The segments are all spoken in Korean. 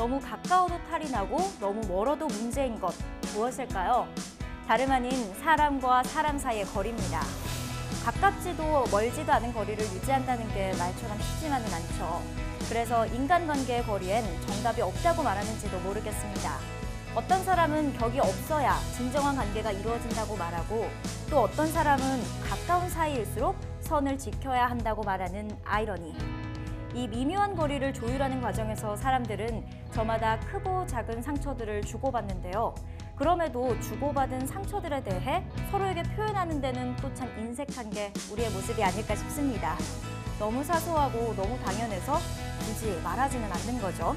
너무 가까워도 탈이 나고 너무 멀어도 문제인 것 무엇일까요? 다름 아닌 사람과 사람 사이의 거리입니다. 가깝지도 멀지도 않은 거리를 유지한다는 게 말처럼 쉽지만은 않죠. 그래서 인간관계의 거리엔 정답이 없다고 말하는지도 모르겠습니다. 어떤 사람은 벽이 없어야 진정한 관계가 이루어진다고 말하고 또 어떤 사람은 가까운 사이일수록 선을 지켜야 한다고 말하는 아이러니. 이 미묘한 거리를 조율하는 과정에서 사람들은 저마다 크고 작은 상처들을 주고받는데요. 그럼에도 주고받은 상처들에 대해 서로에게 표현하는 데는 또 참 인색한 게 우리의 모습이 아닐까 싶습니다. 너무 사소하고 너무 당연해서 굳이 말하지는 않는 거죠.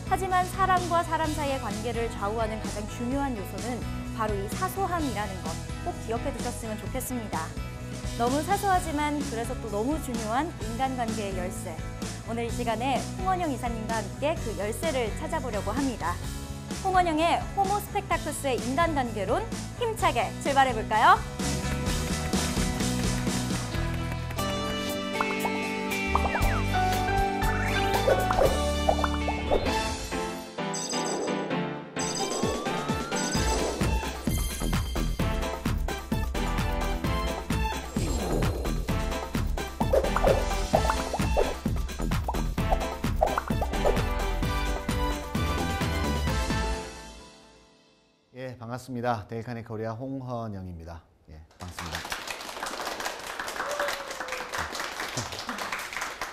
하지만 사람과 사람 사이의 관계를 좌우하는 가장 중요한 요소는 바로 이 사소함이라는 것 꼭 기억해 두셨으면 좋겠습니다. 너무 사소하지만 그래서 또 너무 중요한 인간관계의 열쇠. 오늘 이 시간에 홍원영 이사님과 함께 그 열쇠를 찾아보려고 합니다. 홍원영의 호모 스펙타쿠스의 인간관계론 힘차게 출발해볼까요? 예, 반갑습니다. 데일 카네기 코리아 홍헌영입니다. 예, 반갑습니다.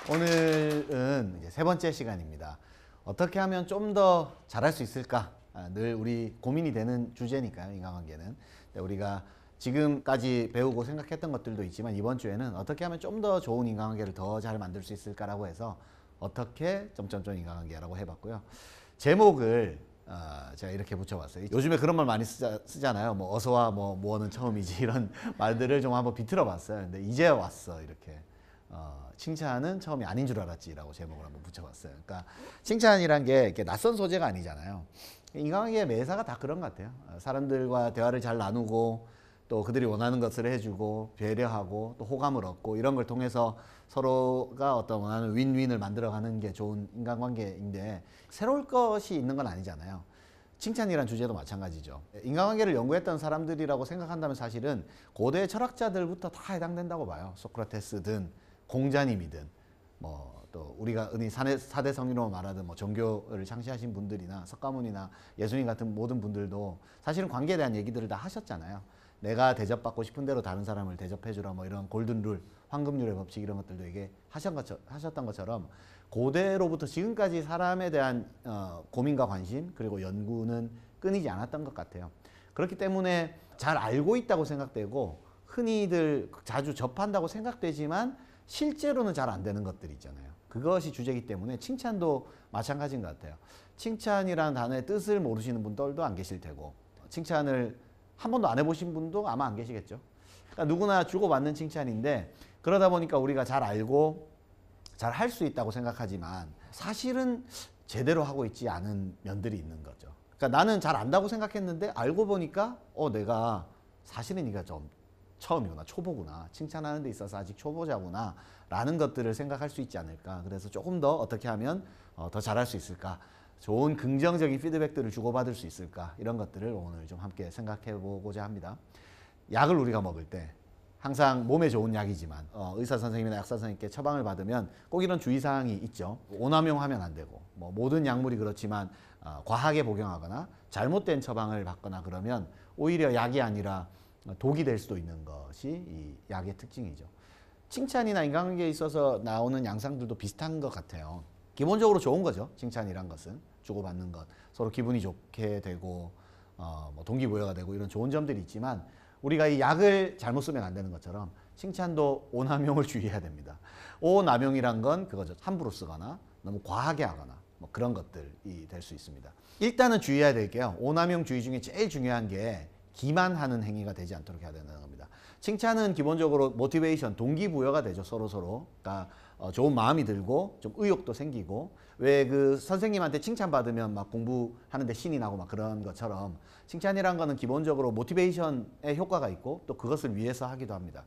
오늘은 이제 세 번째 시간입니다. 어떻게 하면 좀 더 잘할 수 있을까? 늘 우리 고민이 되는 주제니까요, 인간관계는. 우리가 지금까지 배우고 생각했던 것들도 있지만 이번 주에는 어떻게 하면 좀 더 좋은 인간관계를 더 잘 만들 수 있을까라고 해서 어떻게 점점점 인간관계라고 해봤고요. 제목을 제가 이렇게 붙여봤어요. 요즘에 그런 말 많이 쓰잖아요. 뭐 어서와 뭐는 처음이지 이런 말들을 좀 한번 비틀어봤어요. 근데 이제 왔어 이렇게. 칭찬은 처음이 아닌 줄 알았지라고 제목을 한번 붙여봤어요. 그러니까 칭찬이란 게 이렇게 낯선 소재가 아니잖아요. 인간관계의 매사가 다 그런 것 같아요. 사람들과 대화를 잘 나누고 또 그들이 원하는 것을 해주고 배려하고 또 호감을 얻고 이런 걸 통해서 서로가 어떤 원하는 윈윈을 만들어가는 게 좋은 인간관계인데 새로울 것이 있는 건 아니잖아요. 칭찬이란 주제도 마찬가지죠. 인간관계를 연구했던 사람들이라고 생각한다면 사실은 고대 철학자들부터 다 해당된다고 봐요. 소크라테스든 공자님이든 또 우리가 흔히 사대 성인으로 말하던 종교를 창시하신 분들이나 석가모니나 예수님 같은 모든 분들도 사실은 관계에 대한 얘기들을 다 하셨잖아요. 내가 대접받고 싶은 대로 다른 사람을 대접해주라 이런 골든룰, 황금률의 법칙 이런 것들도 이게 하셨던 것처럼 고대로부터 지금까지 사람에 대한 고민과 관심 그리고 연구는 끊이지 않았던 것 같아요. 그렇기 때문에 잘 알고 있다고 생각되고 흔히들 자주 접한다고 생각되지만 실제로는 잘 안 되는 것들이 있잖아요. 그것이 주제이기 때문에 칭찬도 마찬가지인 것 같아요. 칭찬이라는 단어의 뜻을 모르시는 분들도 안 계실 테고 칭찬을 한 번도 안 해보신 분도 아마 안 계시겠죠. 그러니까 누구나 주고받는 칭찬인데 그러다 보니까 우리가 잘 알고 잘 할 수 있다고 생각하지만 사실은 제대로 하고 있지 않은 면들이 있는 거죠. 그러니까 나는 잘 안다고 생각했는데 알고 보니까 내가 사실은 네가 좀 처음이구나, 초보구나, 칭찬하는 데 있어서 아직 초보자구나 라는 것들을 생각할 수 있지 않을까. 그래서 조금 더 어떻게 하면 더 잘할 수 있을까, 좋은 긍정적인 피드백들을 주고받을 수 있을까, 이런 것들을 오늘 좀 함께 생각해 보고자 합니다. 약을 우리가 먹을 때 항상 몸에 좋은 약이지만 의사 선생님이나 약사 선생님께 처방을 받으면 꼭 이런 주의사항이 있죠. 오남용하면 안 되고 모든 약물이 그렇지만 과하게 복용하거나 잘못된 처방을 받거나 그러면 오히려 약이 아니라 독이 될 수도 있는 것이 이 약의 특징이죠. 칭찬이나 인간관계에 있어서 나오는 양상들도 비슷한 것 같아요. 기본적으로 좋은 거죠. 칭찬이란 것은 주고받는 것, 서로 기분이 좋게 되고 동기부여가 되고 이런 좋은 점들이 있지만 우리가 이 약을 잘못 쓰면 안 되는 것처럼 칭찬도 오남용을 주의해야 됩니다. 오남용이란 건 그거죠. 함부로 쓰거나 너무 과하게 하거나 그런 것들이 될 수 있습니다. 일단은 주의해야 될 게요. 오남용 주의 중에 제일 중요한 게 기만하는 행위가 되지 않도록 해야 된다는 겁니다. 칭찬은 기본적으로 모티베이션, 동기부여가 되죠. 서로. 그러니까 좋은 마음이 들고 좀 의욕도 생기고 왜 그 선생님한테 칭찬받으면 막 공부하는데 신이 나고 막 그런 것처럼 칭찬이란 거는 기본적으로 모티베이션의 효과가 있고 또 그것을 위해서 하기도 합니다.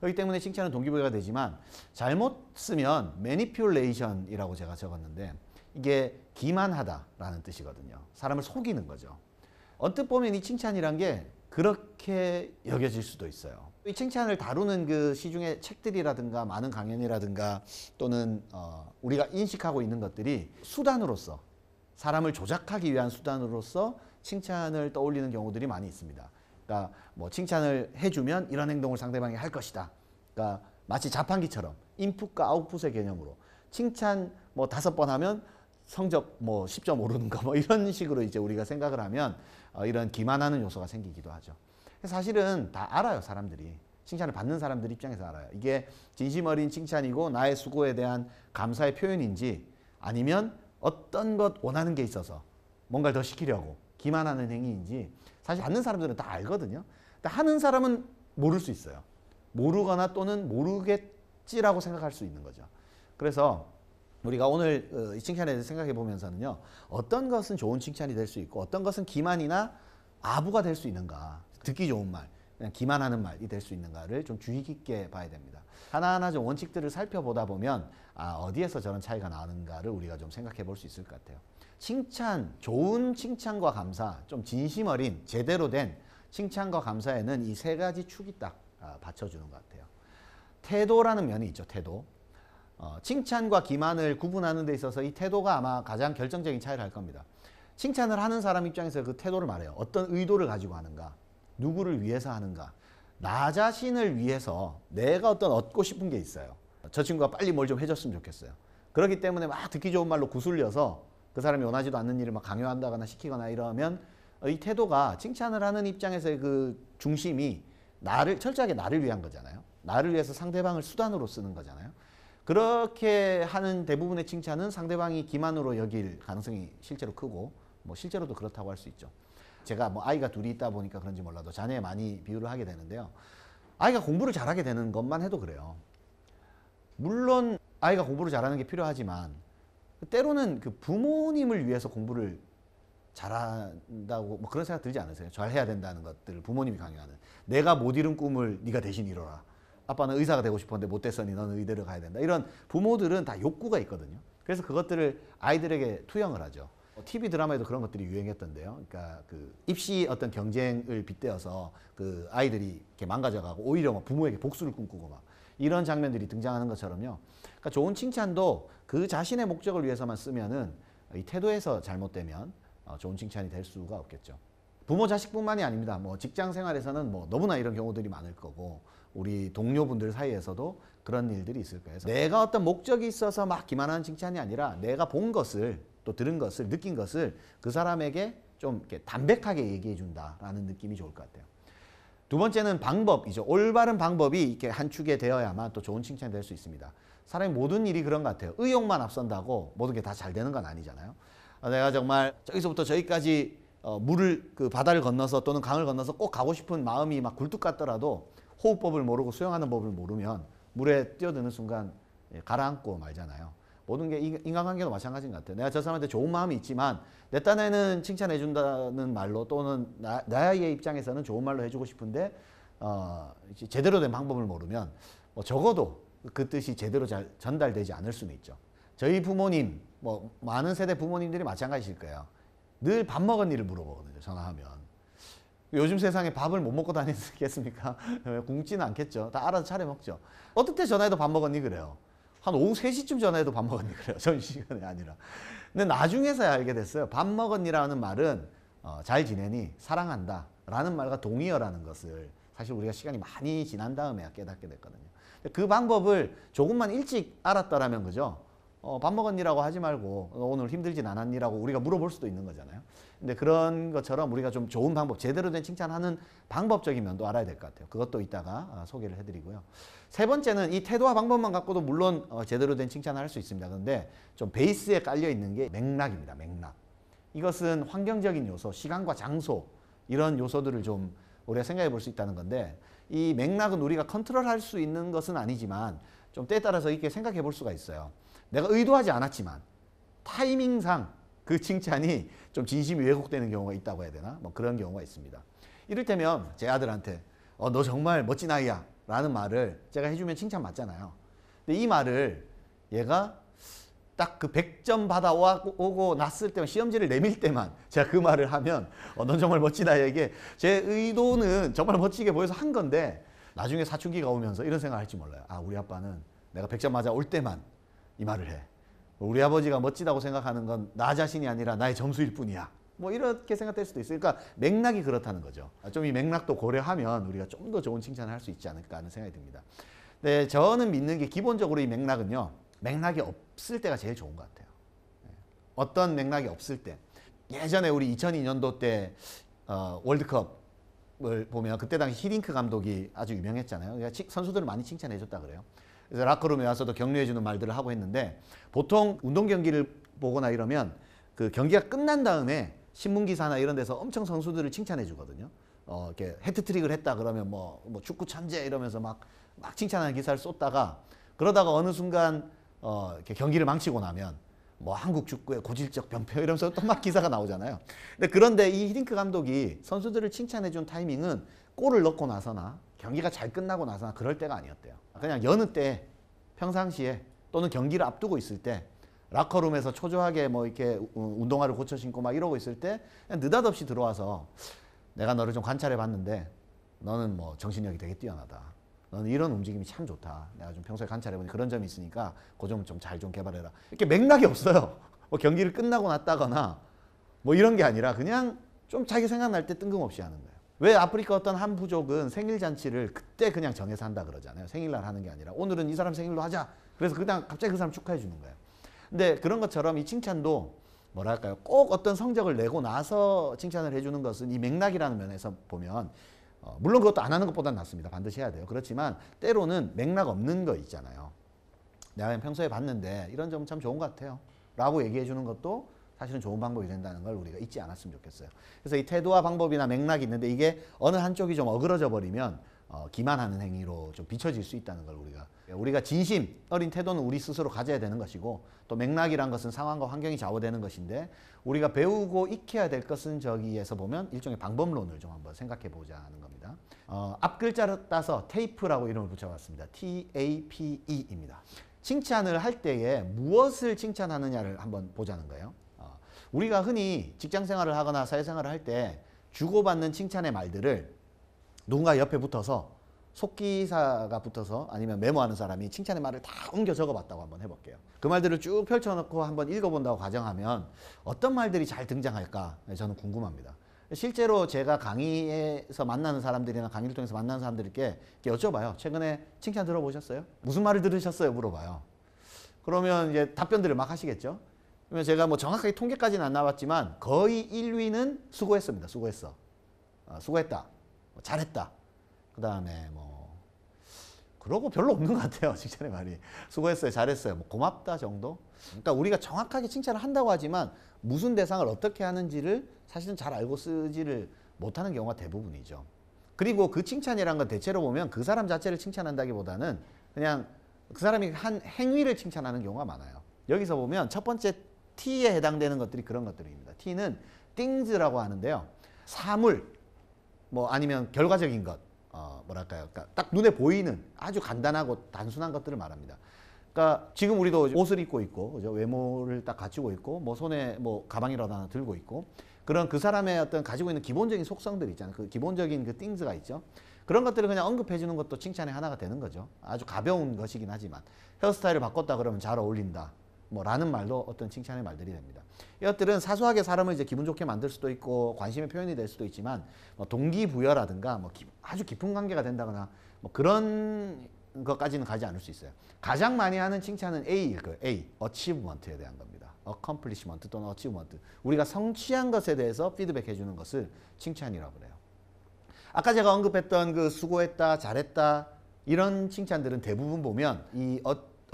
그렇기 때문에 칭찬은 동기부여가 되지만 잘못 쓰면 매니퓰레이션이라고 제가 적었는데 이게 기만하다라는 뜻이거든요. 사람을 속이는 거죠. 언뜻 보면 이 칭찬이란 게 그렇게 여겨질 수도 있어요. 이 칭찬을 다루는 그 시중의 책들이라든가 많은 강연이라든가 또는 우리가 인식하고 있는 것들이 수단으로서 사람을 조작하기 위한 수단으로서 칭찬을 떠올리는 경우들이 많이 있습니다. 그러니까 뭐 칭찬을 해주면 이런 행동을 상대방이 할 것이다. 그러니까 마치 자판기처럼 인풋과 아웃풋의 개념으로 칭찬 뭐 5번 하면 성적 뭐 10점 오르는 거 뭐 이런 식으로 이제 우리가 생각을 하면 이런 기만하는 요소가 생기기도 하죠. 사실은 다 알아요, 사람들이. 칭찬을 받는 사람들 입장에서 알아요. 이게 진심 어린 칭찬이고 나의 수고에 대한 감사의 표현인지 아니면 어떤 것 원하는 게 있어서 뭔가를 더 시키려고 기만하는 행위인지 사실 받는 사람들은 다 알거든요. 근데 하는 사람은 모를 수 있어요. 모르거나 또는 모르겠지라고 생각할 수 있는 거죠. 그래서 우리가 오늘 이 칭찬에 대해서 생각해 보면서는요. 어떤 것은 좋은 칭찬이 될 수 있고 어떤 것은 기만이나 아부가 될 수 있는가. 듣기 좋은 말, 그냥 기만하는 말이 될 수 있는가를 좀 주의 깊게 봐야 됩니다. 하나하나 좀 원칙들을 살펴보다 보면 어디에서 저런 차이가 나는가를 우리가 좀 생각해 볼 수 있을 것 같아요. 칭찬, 좋은 칭찬과 감사, 좀 진심 어린 제대로 된 칭찬과 감사에는 이 3가지 축이 딱 받쳐주는 것 같아요. 태도라는 면이 있죠. 태도. 칭찬과 기만을 구분하는 데 있어서 이 태도가 아마 가장 결정적인 차이를 할 겁니다. 칭찬을 하는 사람 입장에서 그 태도를 말해요. 어떤 의도를 가지고 하는가, 누구를 위해서 하는가, 나 자신을 위해서 내가 어떤 얻고 싶은 게 있어요. 저 친구가 빨리 뭘 좀 해줬으면 좋겠어요. 그렇기 때문에 막 듣기 좋은 말로 구슬려서 그 사람이 원하지도 않는 일을 막 강요한다거나 시키거나 이러면 이 태도가 칭찬을 하는 입장에서의 그 중심이 철저하게 나를 위한 거잖아요. 나를 위해서 상대방을 수단으로 쓰는 거잖아요. 그렇게 하는 대부분의 칭찬은 상대방이 기만으로 여길 가능성이 실제로 크고 뭐 실제로도 그렇다고 할 수 있죠. 제가 뭐 아이가 둘이 있다 보니까 그런지 몰라도 자녀에 많이 비유를 하게 되는데요. 아이가 공부를 잘하게 되는 것만 해도 그래요. 물론 아이가 공부를 잘하는 게 필요하지만 때로는 그 부모님을 위해서 공부를 잘한다고 뭐 그런 생각 들지 않으세요? 잘해야 된다는 것들을 부모님이 강요하는. 내가 못 이룬 꿈을 네가 대신 이뤄라. 아빠는 의사가 되고 싶었는데 못 됐으니 너는 의대를 가야 된다. 이런 부모들은 다 욕구가 있거든요. 그래서 그것들을 아이들에게 투영을 하죠. TV 드라마에도 그런 것들이 유행했던데요. 그러니까 그 입시 어떤 경쟁을 빗대어서 그 아이들이 이렇게 망가져가고 오히려 막 부모에게 복수를 꿈꾸고 막 이런 장면들이 등장하는 것처럼요. 그러니까 좋은 칭찬도 그 자신의 목적을 위해서만 쓰면은 이 태도에서 잘못되면 좋은 칭찬이 될 수가 없겠죠. 부모 자식뿐만이 아닙니다. 뭐 직장 생활에서는 뭐 너무나 이런 경우들이 많을 거고 우리 동료분들 사이에서도 그런 일들이 있을 거예요. 그래서 내가 어떤 목적이 있어서 막 기만하는 칭찬이 아니라 내가 본 것을 또 들은 것을 느낀 것을 그 사람에게 좀 이렇게 담백하게 얘기해 준다라는 느낌이 좋을 것 같아요. 두 번째는 방법이죠. 올바른 방법이 이렇게 한 축에 되어야만 또 좋은 칭찬이 될 수 있습니다. 사람의 모든 일이 그런 것 같아요. 의욕만 앞선다고 모든 게 다 잘 되는 건 아니잖아요. 내가 정말 저기서부터 저기까지 물을 그 바다를 건너서 또는 강을 건너서 꼭 가고 싶은 마음이 막 굴뚝 같더라도 호흡법을 모르고 수영하는 법을 모르면 물에 뛰어드는 순간 가라앉고 말잖아요. 모든 게 인간관계도 마찬가지인 것 같아요. 내가 저 사람한테 좋은 마음이 있지만 내 딴에는 칭찬해 준다는 말로 또는 나의 입장에서는 좋은 말로 해주고 싶은데 제대로 된 방법을 모르면 뭐 적어도 그 뜻이 제대로 잘 전달되지 않을 수는 있죠. 저희 부모님, 뭐 많은 세대 부모님들이 마찬가지일 거예요. 늘 밥 먹었니를 물어보거든요. 전화하면. 요즘 세상에 밥을 못 먹고 다니겠습니까? 굶지는 않겠죠. 다 알아서 차려 먹죠. 어떨 때 전화해도 밥 먹었니 그래요. 한 오후 3시쯤 전화해도 밥 먹었니 그래요. 점심시간이 아니라. 근데 나중에서야 알게 됐어요. 밥 먹었니라는 말은 잘 지내니 사랑한다 라는 말과 동의어라는 것을 사실 우리가 시간이 많이 지난 다음에 깨닫게 됐거든요. 그 방법을 조금만 일찍 알았더라면 그죠? 밥 먹었니라고 하지 말고 오늘 힘들진 않았니라고 우리가 물어볼 수도 있는 거잖아요. 근데 그런 것처럼 우리가 좀 좋은 방법, 제대로 된 칭찬하는 방법적인 면도 알아야 될 것 같아요. 그것도 이따가 소개를 해드리고요. 세 번째는 이 태도와 방법만 갖고도 물론 제대로 된 칭찬을 할 수 있습니다. 그런데 좀 베이스에 깔려 있는 게 맥락입니다. 맥락. 이것은 환경적인 요소, 시간과 장소 이런 요소들을 좀 우리가 생각해 볼 수 있다는 건데 이 맥락은 우리가 컨트롤할 수 있는 것은 아니지만 좀 때에 따라서 이렇게 생각해 볼 수가 있어요. 내가 의도하지 않았지만 타이밍상 그 칭찬이 좀 진심이 왜곡되는 경우가 있다고 해야 되나? 뭐 그런 경우가 있습니다. 이를테면 제 아들한테 너 정말 멋진 아이야 라는 말을 제가 해주면 칭찬 맞잖아요. 근데 이 말을 얘가 딱 그 100점 받아오고 났을 때만 시험지를 내밀 때만 제가 그 말을 하면 넌 정말 멋지다. 이게 제 의도는 정말 멋지게 보여서 한 건데 나중에 사춘기가 오면서 이런 생각을 할지 몰라요. 아, 우리 아빠는 내가 100점 맞아 올 때만 이 말을 해. 우리 아버지가 멋지다고 생각하는 건 나 자신이 아니라 나의 점수일 뿐이야. 뭐 이렇게 생각될 수도 있어요. 그러니까 맥락이 그렇다는 거죠. 좀 이 맥락도 고려하면 우리가 좀 더 좋은 칭찬을 할 수 있지 않을까 하는 생각이 듭니다. 네, 저는 믿는 게 기본적으로 이 맥락은요. 맥락이 없을 때가 제일 좋은 것 같아요. 어떤 맥락이 없을 때. 예전에 우리 2002년도 때 월드컵을 보면 그때 당시 히딩크 감독이 아주 유명했잖아요. 그러니까 선수들을 많이 칭찬해 줬다 그래요. 그래서 라커룸에 와서도 격려해 주는 말들을 하고 했는데 보통 운동 경기를 보거나 이러면 그 경기가 끝난 다음에 신문 기사나 이런 데서 엄청 선수들을 칭찬해 주거든요. 이렇게 해트트릭을 했다 그러면 뭐 축구 천재 이러면서 막 칭찬하는 기사를 쏟다가 그러다가 어느 순간 이렇게 경기를 망치고 나면 뭐 한국 축구의 고질적 병폐 이러면서 또 막 기사가 나오잖아요. 그런데 이 히딩크 감독이 선수들을 칭찬해 준 타이밍은 골을 넣고 나서나 경기가 잘 끝나고 나서나 그럴 때가 아니었대요. 그냥 여느 때 평상시에 또는 경기를 앞두고 있을 때 라커룸에서 초조하게 뭐 이렇게 운동화를 고쳐 신고 막 이러고 있을 때 그냥 느닷없이 들어와서 내가 너를 좀 관찰해 봤는데 너는 뭐 정신력이 되게 뛰어나다. 너는 이런 움직임이 참 좋다. 내가 좀 평소에 관찰해 보니 그런 점이 있으니까 그 점 좀 잘 좀 개발해라. 이렇게 맥락이 없어요. 뭐 경기를 끝나고 났다거나 뭐 이런 게 아니라 그냥 좀 자기 생각날 때 뜬금없이 하는 거예요. 왜 아프리카 어떤 한 부족은 생일 잔치를 그때 그냥 정해서 한다 그러잖아요. 생일날 하는 게 아니라 오늘은 이 사람 생일로 하자. 그래서 그냥 갑자기 그 사람 축하해 주는 거예요. 근데 그런 것처럼 이 칭찬도 뭐랄까요? 꼭 어떤 성적을 내고 나서 칭찬을 해주는 것은 이 맥락이라는 면에서 보면 물론 그것도 안 하는 것보다는 낫습니다. 반드시 해야 돼요. 그렇지만 때로는 맥락 없는 거 있잖아요. 내가 그냥 평소에 봤는데 이런 점 참 좋은 것 같아요. 라고 얘기해 주는 것도 사실은 좋은 방법이 된다는 걸 우리가 잊지 않았으면 좋겠어요. 그래서 이 태도와 방법이나 맥락이 있는데 이게 어느 한쪽이 좀 어그러져 버리면 기만하는 행위로 좀 비춰질 수 있다는 걸 우리가 진심 어린 태도는 우리 스스로 가져야 되는 것이고 또 맥락이란 것은 상황과 환경이 좌우되는 것인데 우리가 배우고 익혀야 될 것은 저기에서 보면 일종의 방법론을 좀 한번 생각해 보자 하는 겁니다. 앞 글자를 따서 테이프라고 이름을 붙여봤습니다. TAPE입니다. 칭찬을 할 때에 무엇을 칭찬하느냐를 한번 보자는 거예요. 우리가 흔히 직장 생활을 하거나 사회생활을 할 때 주고받는 칭찬의 말들을 누군가 옆에 붙어서 속기사가 붙어서 아니면 메모하는 사람이 칭찬의 말을 다 옮겨 적어봤다고 한번 해볼게요. 그 말들을 쭉 펼쳐놓고 한번 읽어본다고 가정하면 어떤 말들이 잘 등장할까 저는 궁금합니다. 실제로 제가 강의에서 만나는 사람들이나 강의를 통해서 만나는 사람들께 이렇게 여쭤봐요. 최근에 칭찬 들어보셨어요? 무슨 말을 들으셨어요? 물어봐요. 그러면 이제 답변들을 막 하시겠죠. 그러면 제가 뭐 정확하게 통계까지는 안 나왔지만 거의 1위는 수고했습니다. 수고했어. 수고했다. 잘했다. 그 다음에 뭐 그러고 별로 없는 것 같아요. 칭찬의 말이. 수고했어요. 잘했어요. 뭐 고맙다 정도. 그러니까 우리가 정확하게 칭찬을 한다고 하지만 무슨 대상을 어떻게 하는지를 사실은 잘 알고 쓰지를 못하는 경우가 대부분이죠. 그리고 그 칭찬이란 건 대체로 보면 그 사람 자체를 칭찬한다기보다는 그냥 그 사람이 한 행위를 칭찬하는 경우가 많아요. 여기서 보면 첫 번째 T에 해당되는 것들이 그런 것들입니다. T는 things라고 하는데요. 사물, 뭐 아니면 결과적인 것, 뭐랄까요? 그러니까 딱 눈에 보이는 아주 간단하고 단순한 것들을 말합니다. 그러니까 지금 우리도 옷을 입고 있고, 그죠? 외모를 딱 갖추고 있고, 뭐 손에 뭐 가방이라도 하나 들고 있고, 그런 그 사람의 어떤 가지고 있는 기본적인 속성들 있잖아요. 그 기본적인 그 things가 있죠. 그런 것들을 그냥 언급해 주는 것도 칭찬의 하나가 되는 거죠. 아주 가벼운 것이긴 하지만 헤어스타일을 바꿨다 그러면 잘 어울린다. 뭐 라는 말도 어떤 칭찬의 말들이 됩니다. 이것들은 사소하게 사람을 이제 기분 좋게 만들 수도 있고 관심의 표현이 될 수도 있지만 뭐 동기부여라든가 뭐 아주 깊은 관계가 된다거나 뭐 그런 것까지는 가지 않을 수 있어요. 가장 많이 하는 칭찬은 A일 거예요. A, achievement에 대한 겁니다. accomplishment 또는 achievement. 우리가 성취한 것에 대해서 피드백해 주는 것을 칭찬이라고 그래요. 아까 제가 언급했던 그 수고했다, 잘했다 이런 칭찬들은 대부분 보면 이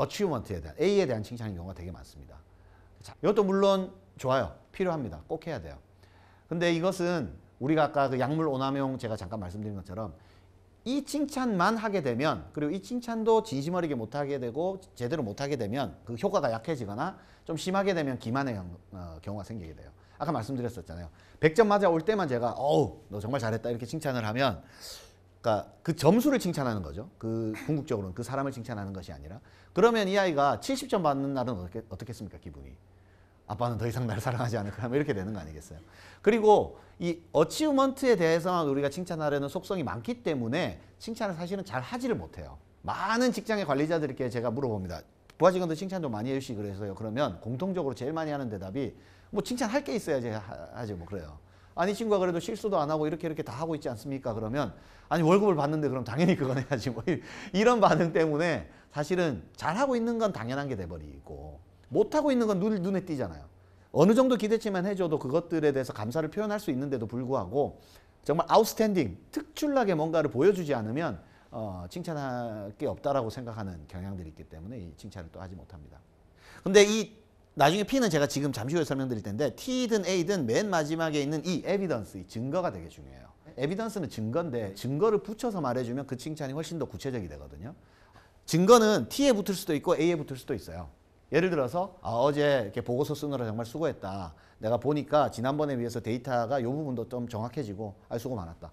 achievement에 대한 A에 대한 칭찬인 경우가 되게 많습니다. 자, 이것도 물론 좋아요. 필요합니다. 꼭 해야 돼요. 근데 이것은 우리가 아까 그 약물 오남용 제가 잠깐 말씀드린 것처럼 이 칭찬만 하게 되면 그리고 이 칭찬도 진심 어리게 못하게 되고 제대로 못하게 되면 그 효과가 약해지거나 좀 심하게 되면 기만의 경우가 생기게 돼요. 아까 말씀드렸었잖아요. 100점 맞아 올 때만 제가 어우 너 정말 잘했다 이렇게 칭찬을 하면 그러니까 그 점수를 칭찬하는 거죠. 그 궁극적으로는 그 사람을 칭찬하는 것이 아니라. 그러면 이 아이가 70점 받는 날은 어떻겠습니까? 기분이. 아빠는 더 이상 나를 사랑하지 않을 거야. 뭐 이렇게 되는 거 아니겠어요? 그리고 이 어치브먼트에 대해서만 우리가 칭찬하려는 속성이 많기 때문에 칭찬을 사실은 잘 하지를 못해요. 많은 직장의 관리자들께 제가 물어봅니다. 부하 직원들 칭찬 좀 많이 해주시 그래서요. 그러면 공통적으로 제일 많이 하는 대답이 뭐 칭찬할 게 있어야지 하지 뭐 그래요. 아니 친구가 그래도 실수도 안 하고 이렇게 다 하고 있지 않습니까? 그러면 아니 월급을 받는데 그럼 당연히 그건 해야지 뭐 이런 반응 때문에 사실은 잘하고 있는 건 당연한 게 돼버리고 못하고 있는 건 눈에 띄잖아요. 어느 정도 기대치만 해줘도 그것들에 대해서 감사를 표현할 수 있는데도 불구하고 정말 아웃스탠딩, 특출나게 뭔가를 보여주지 않으면 칭찬할 게 없다라고 생각하는 경향들이 있기 때문에 이 칭찬을 또 하지 못합니다. 근데 이 나중에 P는 제가 지금 잠시 후에 설명드릴 텐데 T든 A든 맨 마지막에 있는 이 에비던스, 이 증거가 되게 중요해요. 에비던스는 증거인데 증거를 붙여서 말해주면 그 칭찬이 훨씬 더 구체적이 되거든요. 증거는 T에 붙을 수도 있고 A에 붙을 수도 있어요. 예를 들어서 어제 이렇게 보고서 쓰느라 정말 수고했다. 내가 보니까 지난번에 비해서 데이터가 이 부분도 좀 정확해지고 수고 많았다.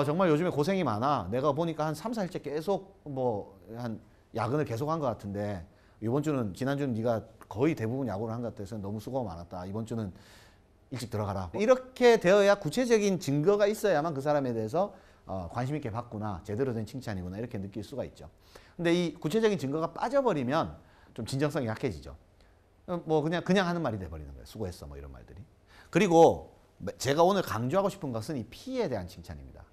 정말 요즘에 고생이 많아. 내가 보니까 한 3, 4일째 계속 한 야근을 계속한 것 같은데 이번 주는 지난주는 네가 거의 대부분 야구를 한 것 같아서 너무 수고가 많았다. 이번 주는 일찍 들어가라. 이렇게 되어야 구체적인 증거가 있어야만 그 사람에 대해서 관심 있게 봤구나. 제대로 된 칭찬이구나. 이렇게 느낄 수가 있죠. 근데 이 구체적인 증거가 빠져버리면 좀 진정성이 약해지죠. 뭐 그냥 하는 말이 돼버리는 거예요. 수고했어 뭐 이런 말들이. 그리고 제가 오늘 강조하고 싶은 것은 이 P에 대한 칭찬입니다.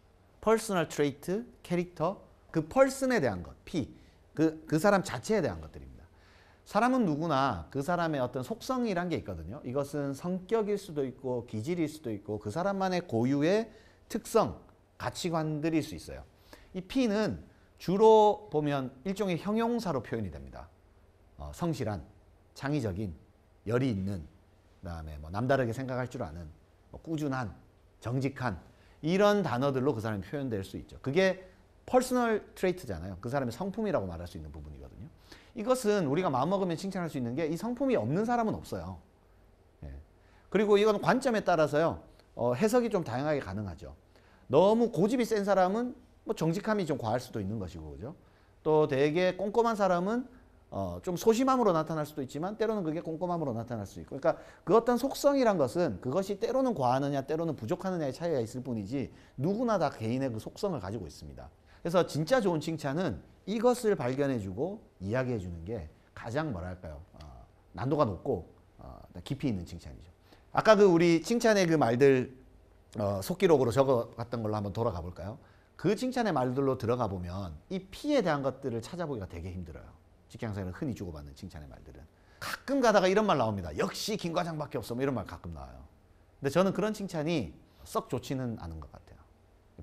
퍼스널 트레이트, 캐릭터, 그 펄슨에 대한 것, P. 그 사람 자체에 대한 것들입니다. 사람은 누구나 그 사람의 어떤 속성이란 게 있거든요. 이것은 성격일 수도 있고 기질일 수도 있고 그 사람만의 고유의 특성, 가치관들일 수 있어요. 이 P는 주로 보면 일종의 형용사로 표현이 됩니다. 성실한, 창의적인, 열이 있는, 그다음에 남다르게 생각할 줄 아는, 꾸준한, 정직한 이런 단어들로 그 사람이 표현될 수 있죠. 그게 퍼스널 트레이트잖아요. 그 사람의 성품이라고 말할 수 있는 부분이거든요. 이것은 우리가 마음먹으면 칭찬할 수 있는 게 이 성품이 없는 사람은 없어요. 예. 그리고 이건 관점에 따라서요. 해석이 좀 다양하게 가능하죠. 너무 고집이 센 사람은 정직함이 좀 과할 수도 있는 것이고, 그죠? 또 되게 꼼꼼한 사람은 좀 소심함으로 나타날 수도 있지만 때로는 그게 꼼꼼함으로 나타날 수 있고, 그러니까 그 어떤 속성이란 것은 그것이 때로는 과하느냐 때로는 부족하느냐의 차이가 있을 뿐이지 누구나 다 개인의 그 속성을 가지고 있습니다. 그래서 진짜 좋은 칭찬은 이것을 발견해주고 이야기해주는 게 가장 뭐랄까요, 난도가 높고 깊이 있는 칭찬이죠. 아까 우리 칭찬의 그 말들 속기록으로 적어갔던 걸로 한번 돌아가 볼까요? 그 칭찬의 말들로 들어가 보면 이 P에 대한 것들을 찾아보기가 되게 힘들어요. 직장생활은 흔히 주고받는 칭찬의 말들은. 가끔 가다가 이런 말 나옵니다. 역시 김 과장밖에 없어. 뭐 이런 말 가끔 나와요. 근데 저는 그런 칭찬이 썩 좋지는 않은 것 같아요.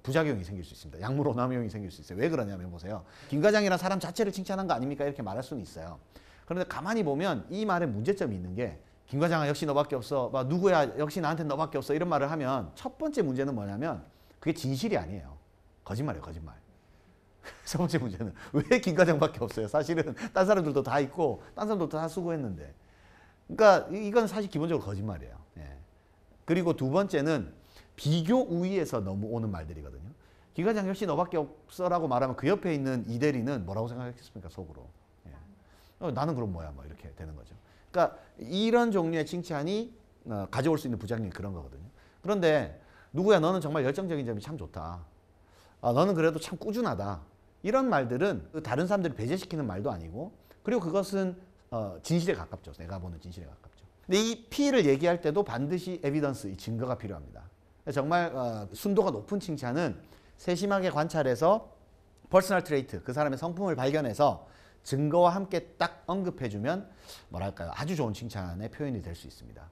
부작용이 생길 수 있습니다. 약물 오남용이 생길 수 있어요. 왜 그러냐면 보세요. 김 과장이란 사람 자체를 칭찬한 거 아닙니까? 이렇게 말할 수는 있어요. 그런데 가만히 보면 이 말에 문제점이 있는 게 김 과장아 역시 너밖에 없어. 누구야 역시 나한테 너밖에 없어. 이런 말을 하면 첫 번째 문제는 뭐냐면 그게 진실이 아니에요. 거짓말이에요. 거짓말. 첫 번째 문제는 왜 김 과장밖에 없어요? 사실은 딴 사람들도 다 있고 딴 사람들도 다 수고했는데. 그러니까 이건 사실 기본적으로 거짓말이에요. 예. 그리고 두 번째는 비교 우위에서 너무 오는 말들이거든요. 김 과장 역시 너밖에 없어라고 말하면 그 옆에 있는 이 대리는 뭐라고 생각했겠습니까? 속으로. 예. 나는 그럼 뭐야? 뭐 이렇게 되는 거죠. 그러니까 이런 종류의 칭찬이 가져올 수 있는 부작용이 그런 거거든요. 그런데 누구야 너는 정말 열정적인 점이 참 좋다. 너는 그래도 참 꾸준하다. 이런 말들은 다른 사람들을 배제시키는 말도 아니고, 그리고 그것은 진실에 가깝죠. 내가 보는 진실에 가깝죠. 근데 이 P를 얘기할 때도 반드시 에비던스, 이 증거가 필요합니다. 정말 순도가 높은 칭찬은 세심하게 관찰해서 퍼스널 트레이트, 그 사람의 성품을 발견해서 증거와 함께 딱 언급해주면 뭐랄까요, 아주 좋은 칭찬의 표현이 될 수 있습니다.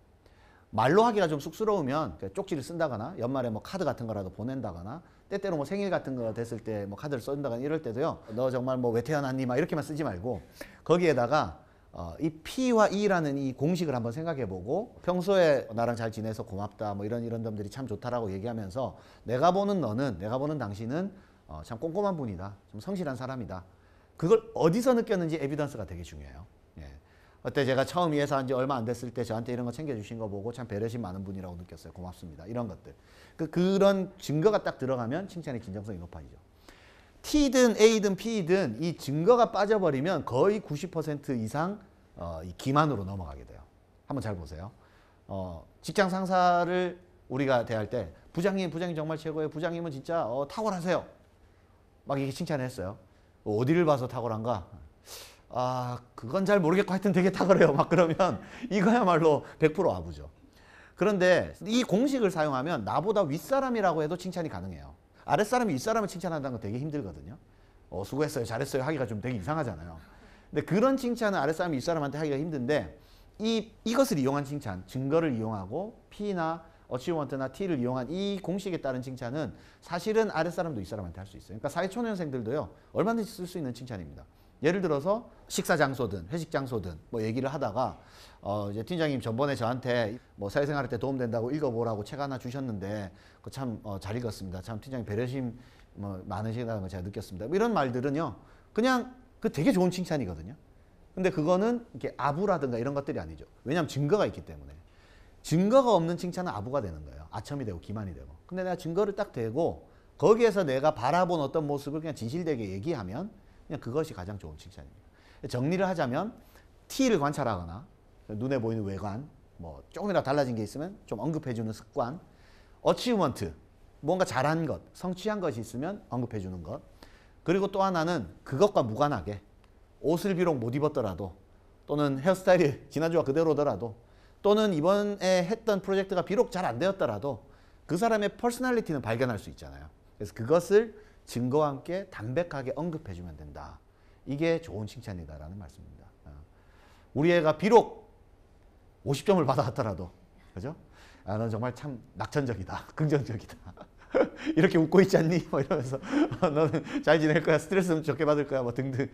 말로 하기가 좀 쑥스러우면 쪽지를 쓴다거나 연말에 카드 같은 거라도 보낸다거나 때때로 생일 같은 거 됐을 때 카드를 쓴다거나 이럴 때도요. 너 정말 왜 태어났니? 막 이렇게만 쓰지 말고 거기에다가 이 P와 E라는 이 공식을 한번 생각해보고 평소에 나랑 잘 지내서 고맙다. 이런 점들이 참 좋다라고 얘기하면서 내가 보는 너는, 내가 보는 당신은 참 꼼꼼한 분이다. 좀 성실한 사람이다. 그걸 어디서 느꼈는지 에비던스가 되게 중요해요. 예. 그때 제가 처음 이 회사 한 지 얼마 안 됐을 때 저한테 이런 거 챙겨주신 거 보고 참 배려심 많은 분이라고 느꼈어요. 고맙습니다. 이런 것들. 그런 증거가 딱 들어가면 칭찬의 진정성이 높아지죠. T든 A든 P든 이 증거가 빠져버리면 거의 90% 이상 이 기만으로 넘어가게 돼요. 한번 잘 보세요. 직장 상사를 우리가 대할 때 부장님 정말 최고예요. 부장님은 진짜 탁월하세요. 막 이렇게 칭찬을 했어요. 어디를 봐서 탁월한가? 그건 잘 모르겠고 하여튼 되게 탁월해요. 막 그러면 이거야말로 100% 아부죠. 그런데 이 공식을 사용하면 나보다 윗사람이라고 해도 칭찬이 가능해요. 아랫사람이 윗사람을 칭찬한다는 건 되게 힘들거든요. 수고했어요, 잘했어요 하기가 좀 되게 이상하잖아요. 근데 그런 칭찬은 아랫사람이 윗사람한테 하기가 힘든데 이것을 이용한 칭찬, 증거를 이용하고 P나 어치먼트나 T를 이용한 이 공식에 따른 칭찬은 사실은 아랫사람도 윗사람한테 할 수 있어요. 그러니까 사회초년생들도요, 얼마든지 쓸 수 있는 칭찬입니다. 예를 들어서 식사 장소든 회식 장소든 뭐 얘기를 하다가 이제 팀장님 전번에 저한테 뭐 사회생활 할 때 도움된다고 읽어보라고 책 하나 주셨는데 그 참 잘 읽었습니다. 참 팀장님 배려심 뭐 많으시다는 걸 제가 느꼈습니다. 뭐 이런 말들은요, 그냥 그 되게 좋은 칭찬이거든요. 근데 그거는 이렇게 아부라든가 이런 것들이 아니죠. 왜냐하면 증거가 있기 때문에. 증거가 없는 칭찬은 아부가 되는 거예요. 아첨이 되고 기만이 되고. 근데 내가 증거를 딱 대고 거기에서 내가 바라본 어떤 모습을 그냥 진실되게 얘기하면 그냥 그것이 가장 좋은 칭찬입니다. 정리를 하자면 T를 관찰하거나 눈에 보이는 외관, 뭐 조금이라도 달라진 게 있으면 좀 언급해주는 습관, 어치브먼트, 뭔가 잘한 것, 성취한 것이 있으면 언급해주는 것, 그리고 또 하나는 그것과 무관하게 옷을 비록 못 입었더라도 또는 헤어스타일이 지난주와 그대로더라도 또는 이번에 했던 프로젝트가 비록 잘 안 되었더라도 그 사람의 퍼스널리티는 발견할 수 있잖아요. 그래서 그것을 증거와 함께 담백하게 언급해주면 된다. 이게 좋은 칭찬이다라는 말씀입니다. 우리 애가 비록 50점을 받아왔더라도, 그죠? 넌 정말 참 낙천적이다, 긍정적이다. 이렇게 웃고 있지 않니? 뭐 이러면서 너는 잘 지낼 거야, 스트레스는 적게 받을 거야, 뭐 등등.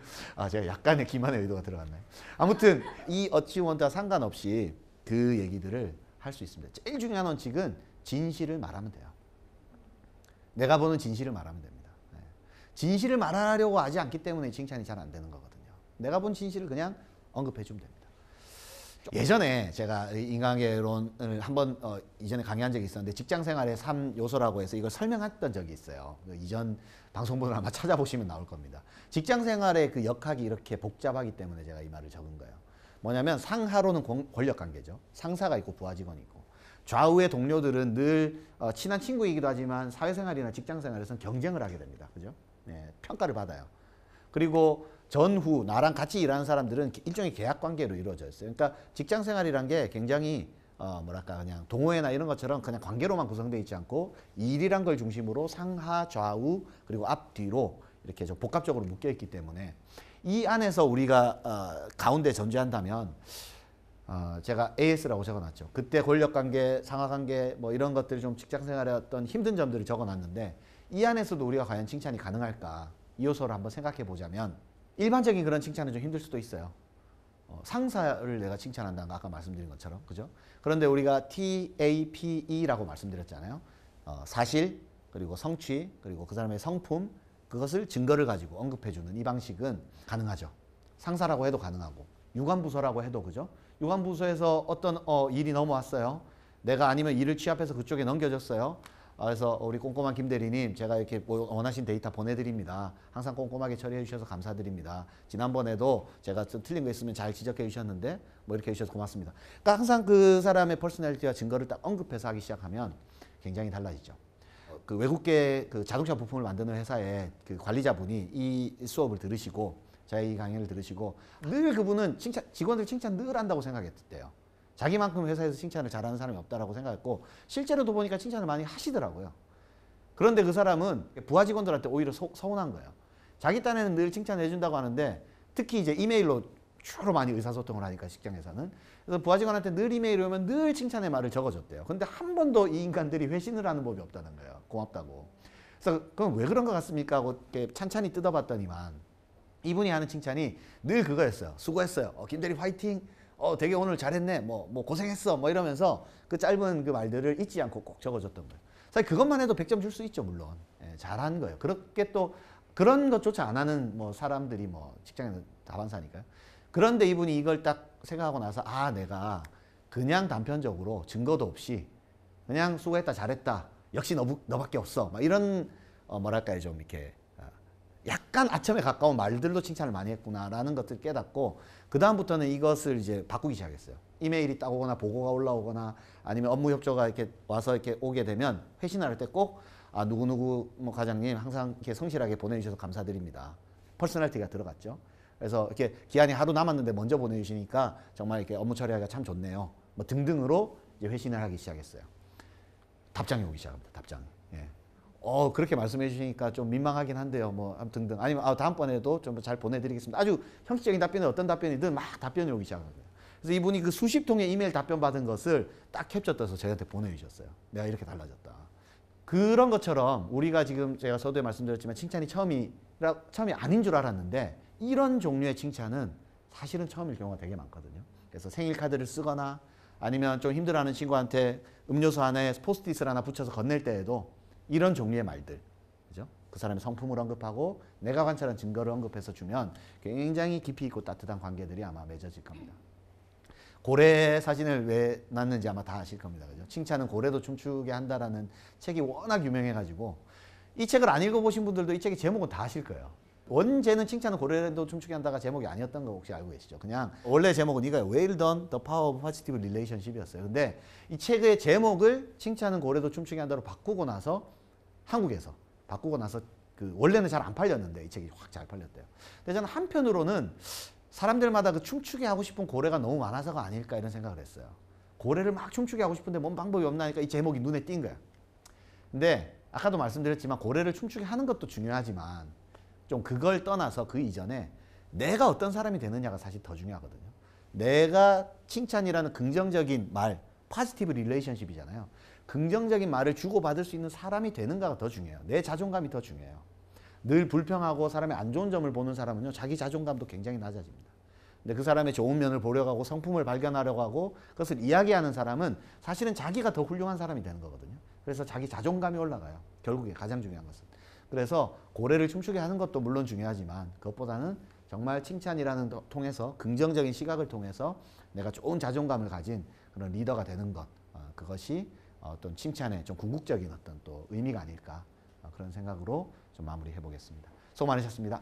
제가 약간의 기만의 의도가 들어갔나요? 아무튼 이 어치먼트와 상관없이 그 얘기들을 할 수 있습니다. 제일 중요한 원칙은 진실을 말하면 돼요. 내가 보는 진실을 말하면 됩니다. 진실을 말하려고 하지 않기 때문에 칭찬이 잘 안 되는 거거든요. 내가 본 진실을 그냥 언급해주면 됩니다. 예전에 제가 인간관계론을 한번 이전에 강의한 적이 있었는데 직장생활의 3요소라고 해서 이걸 설명했던 적이 있어요. 이전 방송분을 아마 찾아보시면 나올 겁니다. 직장생활의 그 역학이 이렇게 복잡하기 때문에 제가 이 말을 적은 거예요. 뭐냐면 상하로는 권력관계죠. 상사가 있고 부하 직원이 있고, 좌우의 동료들은 늘 친한 친구이기도 하지만 사회생활이나 직장생활에서는 경쟁을 하게 됩니다. 그죠? 네, 평가를 받아요. 그리고 전후 나랑 같이 일하는 사람들은 일종의 계약 관계로 이루어져 있어요. 그러니까 직장 생활이란 게 굉장히 뭐랄까 그냥 동호회나 이런 것처럼 그냥 관계로만 구성되어 있지 않고 일이란 걸 중심으로 상하 좌우 그리고 앞 뒤로 이렇게 좀 복합적으로 묶여 있기 때문에 이 안에서 우리가 가운데 존재한다면 제가 AS라고 적어놨죠. 그때 권력관계, 상하관계 뭐 이런 것들이 좀 직장생활의 어떤 힘든 점들을 적어놨는데 이 안에서도 우리가 과연 칭찬이 가능할까, 이 요소를 한번 생각해 보자면 일반적인 그런 칭찬은 좀 힘들 수도 있어요. 상사를 내가 칭찬한다는 거 아까 말씀드린 것처럼, 그죠? 그런데 우리가 TAPE라고 말씀드렸잖아요. 사실, 그리고 성취, 그리고 그 사람의 성품, 그것을 증거를 가지고 언급해주는 이 방식은 가능하죠. 상사라고 해도 가능하고, 유관부서라고 해도, 그죠? 유관부서에서 어떤 일이 넘어왔어요. 내가 아니면 일을 취합해서 그쪽에 넘겨줬어요. 그래서 우리 꼼꼼한 김 대리님, 제가 이렇게 원하신 데이터 보내드립니다. 항상 꼼꼼하게 처리해 주셔서 감사드립니다. 지난번에도 제가 좀 틀린 거 있으면 잘 지적해 주셨는데 뭐 이렇게 해주셔서 고맙습니다. 그러니까 항상 그 사람의 퍼스널리티와 증거를 딱 언급해서 하기 시작하면 굉장히 달라지죠. 그 외국계 그 자동차 부품을 만드는 회사의 그 관리자분이 이 수업을 들으시고 저희 강의를 들으시고 늘 그분은 직원들 칭찬 늘 한다고 생각했대요. 자기만큼 회사에서 칭찬을 잘하는 사람이 없다라고 생각했고 실제로도 보니까 칭찬을 많이 하시더라고요. 그런데 그 사람은 부하 직원들한테 오히려 서운한 거예요. 자기 딴에는 늘 칭찬해 준다고 하는데 특히 이제 이메일로 주로 많이 의사소통을 하니까 직장에서는, 그래서 부하 직원한테 늘 이메일이 오면 늘 칭찬의 말을 적어줬대요. 근데 한 번도 이 인간들이 회신을 하는 법이 없다는 거예요. 고맙다고. 그래서 그럼 왜 그런 것 같습니까 하고 이렇게 찬찬히 뜯어봤더니만 이분이 하는 칭찬이 늘 그거였어요. 수고했어요. 김대리 화이팅. 되게 오늘 잘했네. 뭐 고생했어. 뭐 이러면서 그 짧은 그 말들을 잊지 않고 꼭 적어줬던 거예요. 사실 그것만 해도 100점 줄 수 있죠, 물론. 잘한 거예요. 그렇게 또 그런 것조차 안 하는 뭐 사람들이 뭐 직장에서 다반사니까요. 그런데 이분이 이걸 딱 생각하고 나서 아 내가 그냥 단편적으로 증거도 없이 그냥 수고했다 잘했다 역시 너밖에 없어 막 이런 뭐랄까요 좀 이렇게 약간 아첨에 가까운 말들로 칭찬을 많이 했구나라는 것을 깨닫고 그 다음부터는 이것을 이제 바꾸기 시작했어요. 이메일이 딱 오거나 보고가 올라오거나 아니면 업무 협조가 이렇게 와서 이렇게 오게 되면 회신을 할 때 꼭 아 누구누구 뭐 과장님 항상 이렇게 성실하게 보내주셔서 감사드립니다. 퍼스널티가 들어갔죠. 그래서 이렇게 기한이 하루 남았는데 먼저 보내주시니까 정말 이렇게 업무 처리하기가 참 좋네요. 뭐 등등으로 이제 회신을 하기 시작했어요. 답장이 오기 시작합니다. 답장이. 예. 그렇게 말씀해 주시니까 좀 민망하긴 한데요. 뭐 등등. 아니면 다음번에도 좀 잘 보내드리겠습니다. 아주 형식적인 답변이 어떤 답변이든 막 답변이 오기 시작합니다. 그래서 이분이 그 수십 통의 이메일 답변 받은 것을 딱 캡처 떠서 저한테 보내주셨어요. 내가 이렇게 달라졌다. 그런 것처럼 우리가 지금 제가 서두에 말씀드렸지만 칭찬이 처음이 아닌 줄 알았는데 이런 종류의 칭찬은 사실은 처음일 경우가 되게 많거든요. 그래서 생일 카드를 쓰거나 아니면 좀 힘들어하는 친구한테 음료수 안에 포스트잇을 하나 붙여서 건넬 때에도 이런 종류의 말들, 그죠? 그 사람의 성품을 언급하고 내가 관찰한 증거를 언급해서 주면 굉장히 깊이 있고 따뜻한 관계들이 아마 맺어질 겁니다. 고래 사진을 왜 놨는지 아마 다 아실 겁니다. 그죠? 칭찬은 고래도 춤추게 한다라는 책이 워낙 유명해가지고 이 책을 안 읽어보신 분들도 이 책의 제목은 다 아실 거예요. 원제는 칭찬은 고래도 춤추게 한다가 제목이 아니었던 거 혹시 알고 계시죠? 그냥 원래 제목은 이거예요. Well done, the power of positive relationship이었어요. 근데 이 책의 제목을 칭찬은 고래도 춤추게 한다로 바꾸고 나서 한국에서 바꾸고 나서 그 원래는 잘 안 팔렸는데 이 책이 확 잘 팔렸대요. 근데 저는 한편으로는 사람들마다 그 춤추게 하고 싶은 고래가 너무 많아서가 아닐까 이런 생각을 했어요. 고래를 막 춤추게 하고 싶은데 뭔 방법이 없나 하니까 이 제목이 눈에 띈 거야. 근데 아까도 말씀드렸지만 고래를 춤추게 하는 것도 중요하지만 좀 그걸 떠나서 그 이전에 내가 어떤 사람이 되느냐가 사실 더 중요하거든요. 내가 칭찬이라는 긍정적인 말, 포지티브 릴레이션십이잖아요. 긍정적인 말을 주고받을 수 있는 사람이 되는가가 더 중요해요. 내 자존감이 더 중요해요. 늘 불평하고 사람의 안 좋은 점을 보는 사람은요, 자기 자존감도 굉장히 낮아집니다. 근데 그 사람의 좋은 면을 보려고 하고 성품을 발견하려고 하고 그것을 이야기하는 사람은 사실은 자기가 더 훌륭한 사람이 되는 거거든요. 그래서 자기 자존감이 올라가요. 결국에 가장 중요한 것은. 그래서 고래를 춤추게 하는 것도 물론 중요하지만 그것보다는 정말 칭찬이라는 통해서 긍정적인 시각을 통해서 내가 좋은 자존감을 가진 그런 리더가 되는 것, 그것이 어떤 칭찬의 좀 궁극적인 어떤 또 의미가 아닐까 그런 생각으로 좀 마무리해 보겠습니다. 수고 많으셨습니다.